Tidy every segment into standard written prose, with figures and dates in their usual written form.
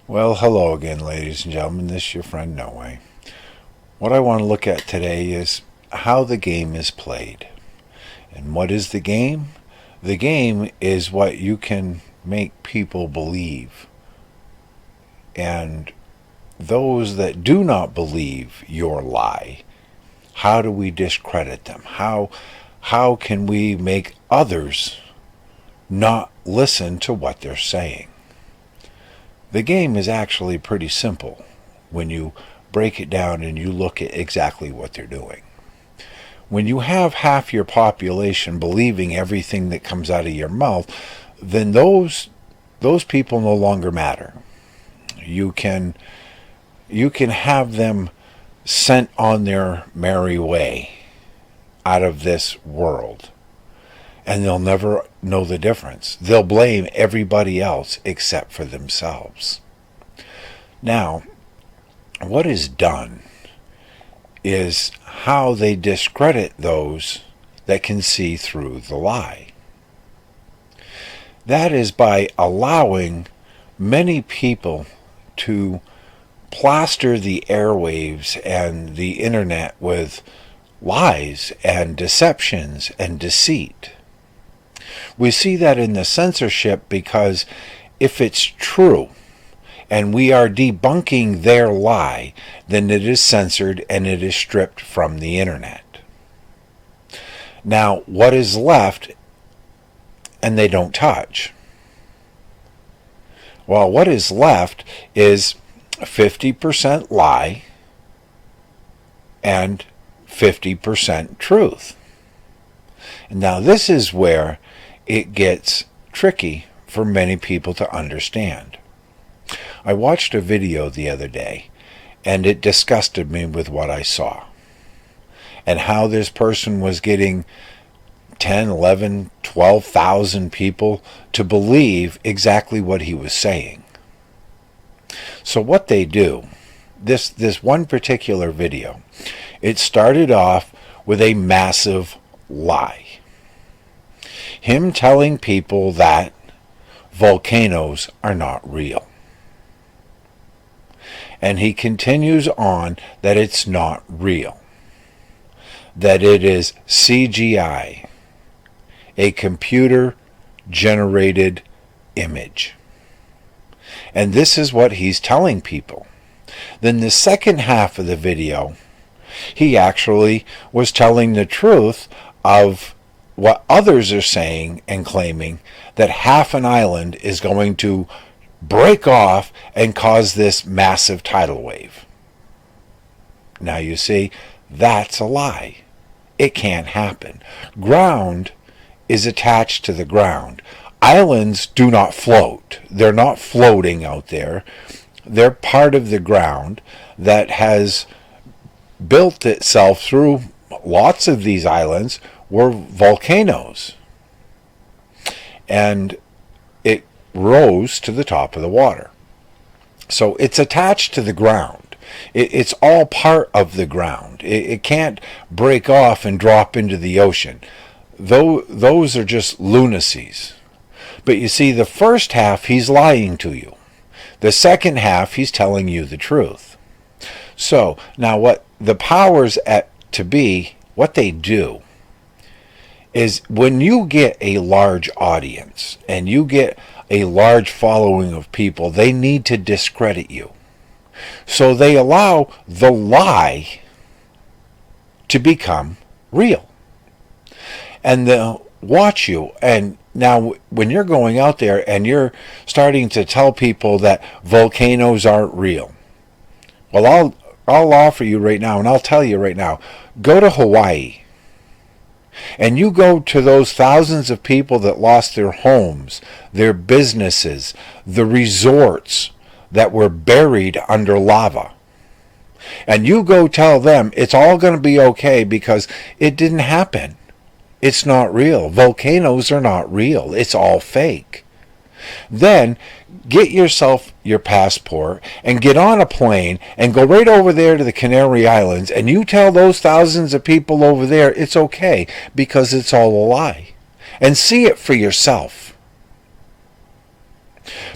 Well, hello again, ladies and gentlemen. This is your friend No Way. What I want to look at today is how the game is played. And what is the game? The game is what you can make people believe. And those that do not believe your lie, how do we discredit them? How can we make others not listen to what they're saying? The game is actually pretty simple when you break it down and you look at exactly what they're doing. When you have half your population believing everything that comes out of your mouth, then those people no longer matter. You can have them sent on their merry way out of this world, and they'll never know the difference. They'll blame everybody else except for themselves. Now, what is done is how they discredit those that can see through the lie. That is by allowing many people to plaster the airwaves and the internet with lies and deceptions and deceit. We see that in the censorship because if it's true and we are debunking their lie, then it is censored and it is stripped from the internet. Now, what is left and they don't touch? Well, what is left is 50% lie and 50% truth. And now this is where it gets tricky for many people to understand. I watched a video the other day, and it disgusted me with what I saw. And how this person was getting 10, 11, 12,000 people to believe exactly what he was saying. So what they do, this one particular video, it started off with a massive lie. Him telling people that volcanoes are not real. And he continues on that it's not real. That it is CGI, a computer-generated image. And this is what he's telling people. Then the second half of the video, he actually was telling the truth of what others are saying and claiming, that half an island is going to break off and cause this massive tidal wave. Now you see, that's a lie. It can't happen. Ground is attached to the ground. Islands do not float. They're not floating out there. They're part of the ground that has built itself through lots of these islands were volcanoes. And it rose to the top of the water. So it's attached to the ground. It's all part of the ground. It can't break off and drop into the ocean. Those are just lunacies. But you see, the first half, he's lying to you. The second half, he's telling you the truth. So, now what the powers at to be, what they do is when you get a large audience and you get a large following of people, they need to discredit you. So they allow the lie to become real. And they'll watch you. And now when you're going out there and you're starting to tell people that volcanoes aren't real, well, I'll offer you right now, and I'll tell you right now, go to Hawaii. And you go to those thousands of people that lost their homes, their businesses, the resorts that were buried under lava. And you go tell them it's all going to be okay because it didn't happen. It's not real. Volcanoes are not real. It's all fake. Then get yourself your passport and get on a plane and go right over there to the Canary Islands, and you tell those thousands of people over there it's okay because it's all a lie. And see it for yourself.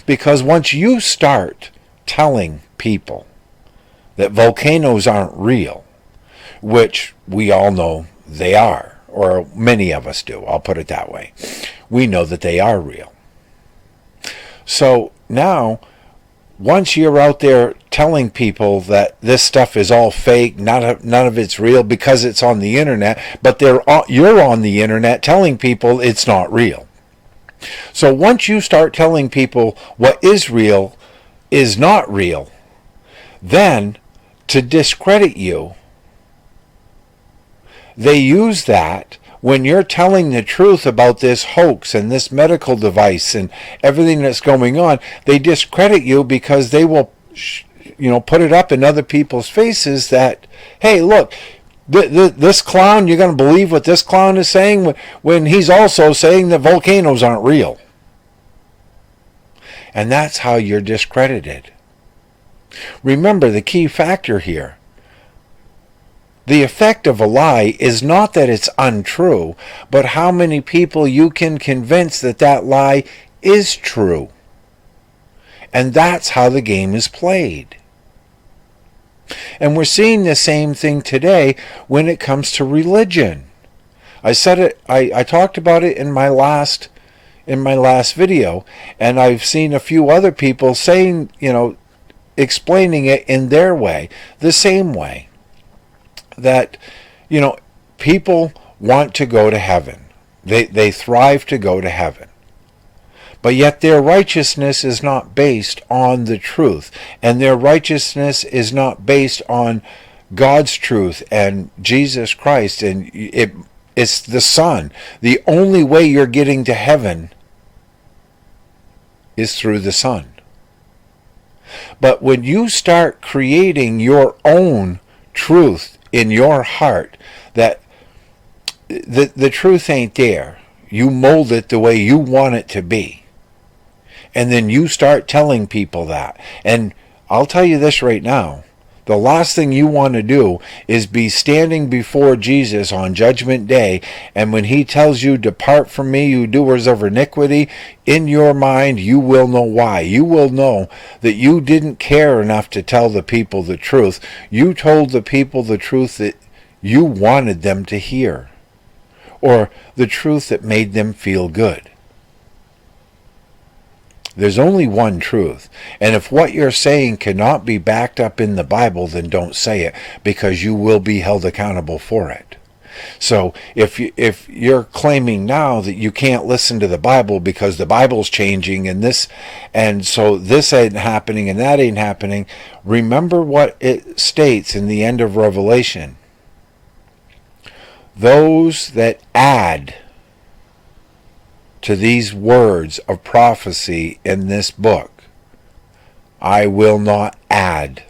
Because once you start telling people that volcanoes aren't real, which we all know they are, or many of us do, I'll put it that way. We know that they are real. So now, once you're out there telling people that this stuff is all fake, none of it's real because it's on the internet, but you're on the internet telling people it's not real. So once you start telling people what is real is not real, then to discredit you, they use that when you're telling the truth about this hoax and this medical device and everything that's going on. They discredit you because they will, put it up in other people's faces that, hey, look, this clown, you're going to believe what this clown is saying when he's also saying that volcanoes aren't real. And that's how you're discredited. Remember the key factor here. The effect of a lie is not that it's untrue, but how many people you can convince that that lie is true. And that's how the game is played. And we're seeing the same thing today when it comes to religion. I said it, I talked about it in my last video, and I've seen a few other people saying, explaining it in their way, the same way. That, people want to go to heaven. They thrive to go to heaven. But yet their righteousness is not based on the truth. And their righteousness is not based on God's truth and Jesus Christ. And it's the Son. The only way you're getting to heaven is through the Son. But when you start creating your own truth in your heart, that the truth ain't there, you mold it the way you want it to be, and then you start telling people that. And I'll tell you this right now, the last thing you want to do is be standing before Jesus on Judgment Day, and when he tells you, "Depart from me, you doers of iniquity," in your mind you will know why. You will know that you didn't care enough to tell the people the truth. You told the people the truth that you wanted them to hear, or the truth that made them feel good. There's only one truth, and if what you're saying cannot be backed up in the Bible, then don't say it, because you will be held accountable for it. So if you're claiming now that you can't listen to the Bible because the Bible's changing and so this ain't happening and that ain't happening, remember what it states in the end of Revelation. Those that add to these words of prophecy in this book, I will not add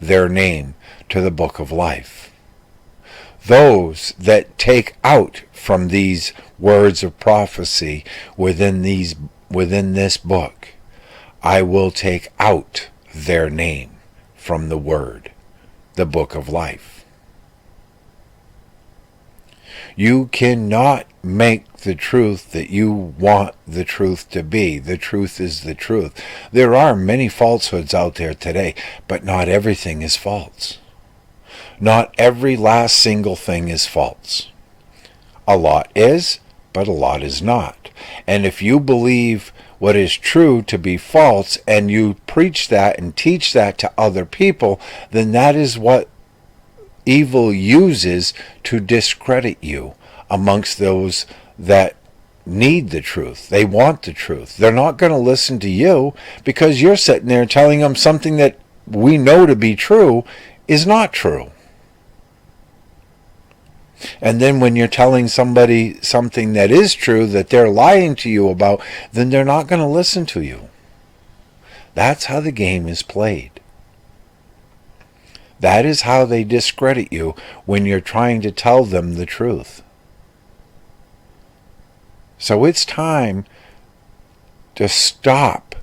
their name to the book of life. Those that take out from these words of prophecy within this book, I will take out their name from the word, the book of life. You cannot make the truth that you want the truth to be. The truth is the truth. There are many falsehoods out there today, but not everything is false. Not every last single thing is false. A lot is, but a lot is not. And if you believe what is true to be false and you preach that and teach that to other people, then that is what evil uses to discredit you amongst those that need the truth. They want the truth. They're not going to listen to you because you're sitting there telling them something that we know to be true is not true. And then when you're telling somebody something that is true that they're lying to you about, then they're not going to listen to you. That's how the game is played. That is how they discredit you when you're trying to tell them the truth. So it's time to stop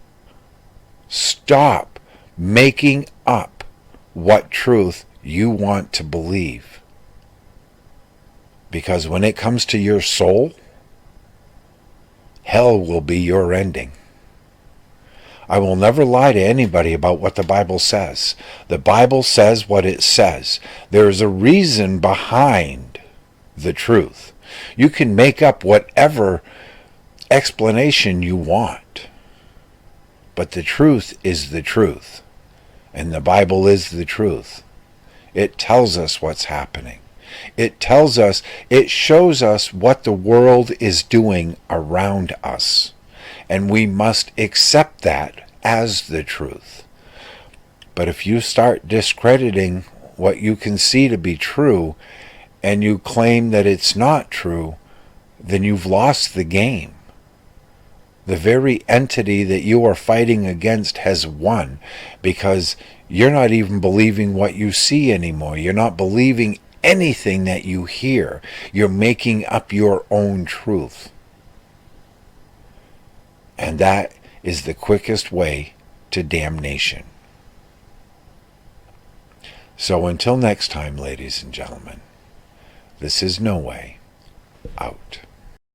making up what truth you want to believe. Because when it comes to your soul, hell will be your ending. I will never lie to anybody about what the Bible says. The Bible says what it says. There is a reason behind the truth. You can make up whatever explanation you want, but the truth is the truth, and the Bible is the truth. It tells us what's happening. It tells us, it shows us what the world is doing around us, and we must accept that as the truth. But if you start discrediting what you can see to be true, and you claim that it's not true, then you've lost the game. The very entity that you are fighting against has won, because you're not even believing what you see anymore. You're not believing anything that you hear. You're making up your own truth. And that is the quickest way to damnation. So until next time, ladies and gentlemen, this is No Way Out.